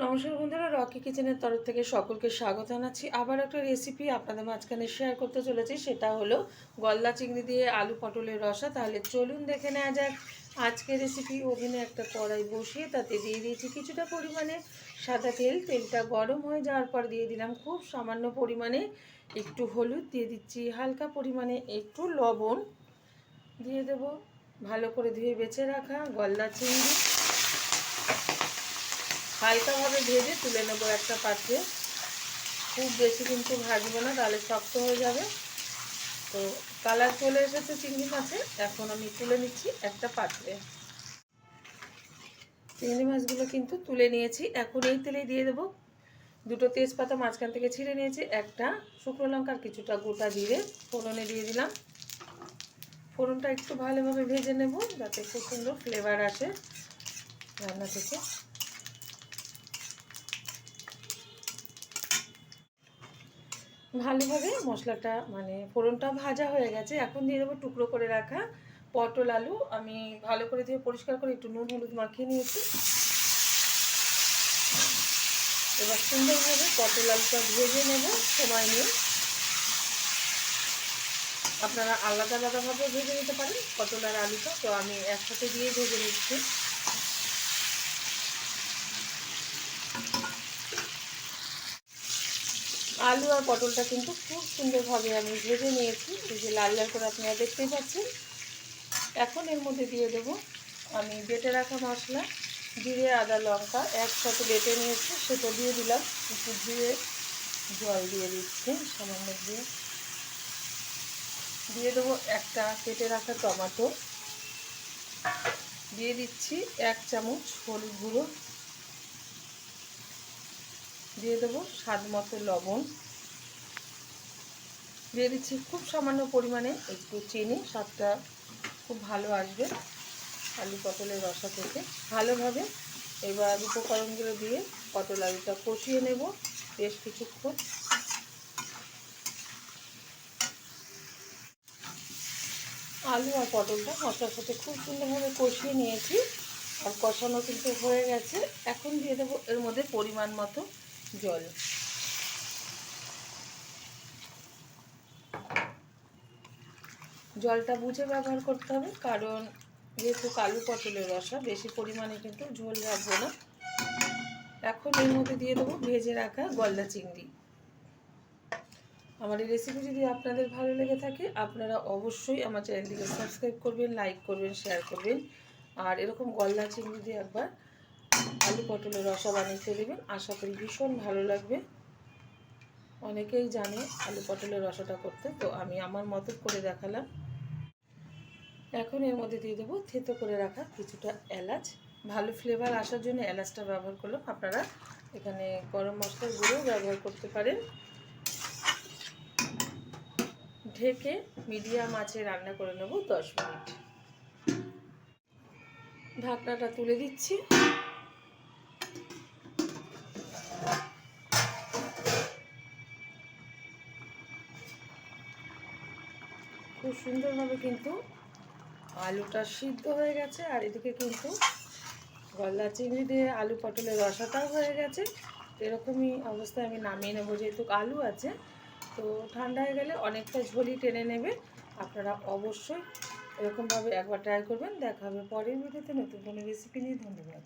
নমস্কার বন্ধুরা, রকি কিচেনের তরফ থেকে সকলকে স্বাগত জানাচ্ছি। আবার একটা রেসিপি আপনাদের মাঝখানে শেয়ার করতে চলেছি, সেটা হলো গলদা চিংড়ি দিয়ে আলু পটলের রসা। তাহলে চলুন দেখে নেওয়া যাক আজকের রেসিপি। ওভেনে একটা কড়াই বসিয়ে তাতে দিয়ে দিয়েছি কিছুটা পরিমাণে সাদা তেল। তেলটা গরম হয়ে যাওয়ার পর দিয়ে দিলাম খুব সামান্য পরিমাণে একটু হলুদ, দিয়ে দিচ্ছি হালকা পরিমাণে একটু লবণ, দিয়ে দেবো ভালো করে ধুয়ে বেছে রাখা গলদা চিংড়ি। হালকাভাবে ভেজে তুলে নেব একটা পাত্রে। খুব বেশি কিন্তু ভাজবো না, তাহলে শক্ত হয়ে যাবে। তো কালার চলে এসেছে চিংড়ি মাছে, এখন আমি তুলে নিচ্ছি একটা পাত্রে। চিংড়ি মাছগুলো কিন্তু তুলে নিয়েছি। এখন এই তেলে দিয়ে দেবো দুটো তেজপাতা মাঝখান থেকে ছিঁড়ে নিয়েছি, একটা শুকনো লঙ্কার কিছুটা গোটা জিরে ফোড়নে দিয়ে দিলাম। ফোড়নটা একটু ভালোভাবে ভেজে নেব যাতে খুব সুন্দর ফ্লেভার আসে রান্না থেকে। ভালোভাবে মশলাটা ফোড়নটা ভাজা হয়ে গেছে। এখন দিয়ে দেবো টুকরো করে রাখা পটল আলু। আমি ভালো করে দিয়ে পরিষ্কার করে একটু নুন হলুদ মাখিয়ে নিয়েছি। এবার সুন্দরভাবে পটল আলুটা ভেজে নেব সময় নিয়ে। আপনারা আলাদা আলাদাভাবে ভেজে নিতে পারেন পটল আর আলুটা, তো আমি একসাথে দিয়ে ভেজে নিচ্ছি। আলু আর পটলটা কিন্তু খুব সুন্দরভাবে আমি ভেজে নিয়েছি, এই যে লাল লাল করে আপনারা দেখতেই পাচ্ছেন। এখন এর মধ্যে দিয়ে দেব আমি বেটে রাখা মশলা, জিরে আদা লঙ্কা একসাথে বেটে নিয়েছি, সেটা দিয়ে দিলাম। একটু ধুয়ে জল দিয়ে দিচ্ছি সামান্য, দিয়ে দেবো একটা কেটে রাখা টমেটো, দিয়ে দিচ্ছি 1 চামচ হলুদ গুঁড়ো, দিয়ে দেবো স্বাদ মতো লবণ, দিয়ে দিচ্ছি খুব সামান্য পরিমাণে একটু চিনি, স্বাদটা খুব ভালো আসবে আলু পটলের রসা থেকে। ভালোভাবে এবার উপকরণগুলো দিয়ে পটল আলুটা কষিয়ে নেব বেশ কিছুক্ষণ। আলু আর পটলটা মশলার সাথে খুব সুন্দরভাবে কষিয়ে নিয়েছি, আর কষানো কিন্তু হয়ে গেছে। এখন দিয়ে দেবো এর মধ্যে পরিমাণ মতো জল। জলটা বুঝে ব্যবহার করতে হবে, কারণ যেহেতু আলু পটলের রসা বেশি পরিমাণে কিন্তু ঝোল রাখবো না। এখন এর মধ্যে দিয়ে দেবো ভেজে রাখা গলদা চিংড়ি। আমার এই রেসিপি যদি আপনাদের ভালো লেগে থাকে, আপনারা অবশ্যই আমার চ্যানেলটিকে সাবস্ক্রাইব করবেন, লাইক করবেন, শেয়ার করবেন। আর এরকম গলদা চিংড়ি দিয়ে একবার আলু পটলের রসা বানিয়ে দেবেন, আশা করি ভীষণ ভালো লাগবে। অনেকেই জানে আলু পটলের রসাটা করতে, তো আমি আমার মতো করে দেখালাম। এখন এর মধ্যে দিয়ে দেবো থেতো করে রাখা কিছুটা এলাচ। ভালো ফ্লেভার আসার জন্য এলাচটা ব্যবহার করলাম, আপনারা এখানে গরম মশলার গুঁড়ো ব্যবহার করতে পারেন। ঢেকে মিডিয়াম আঁচে রান্না করে নেব 10 মিনিট। ঢাকনাটা তুলে দিচ্ছি। খুব সুন্দরভাবে কিন্তু আলুটা সিদ্ধ হয়ে গেছে, আর এদিকে কিন্তু গলদা চিংড়ি দিয়ে আলু পটলের রসাটাও হয়ে গেছে। এরকমই অবস্থায় আমি নামিয়ে নেবো, যেহেতু আলু আছে। তো ঠান্ডা হয়ে গেলে অনেকটা ঝোলই টেনে নেবে। আপনারা অবশ্যই এরকমভাবে একবার ট্রাই করবেন। দেখা হবে পরের ভিডিওতে নতুন কোনো রেসিপি নিয়ে। ধন্যবাদ।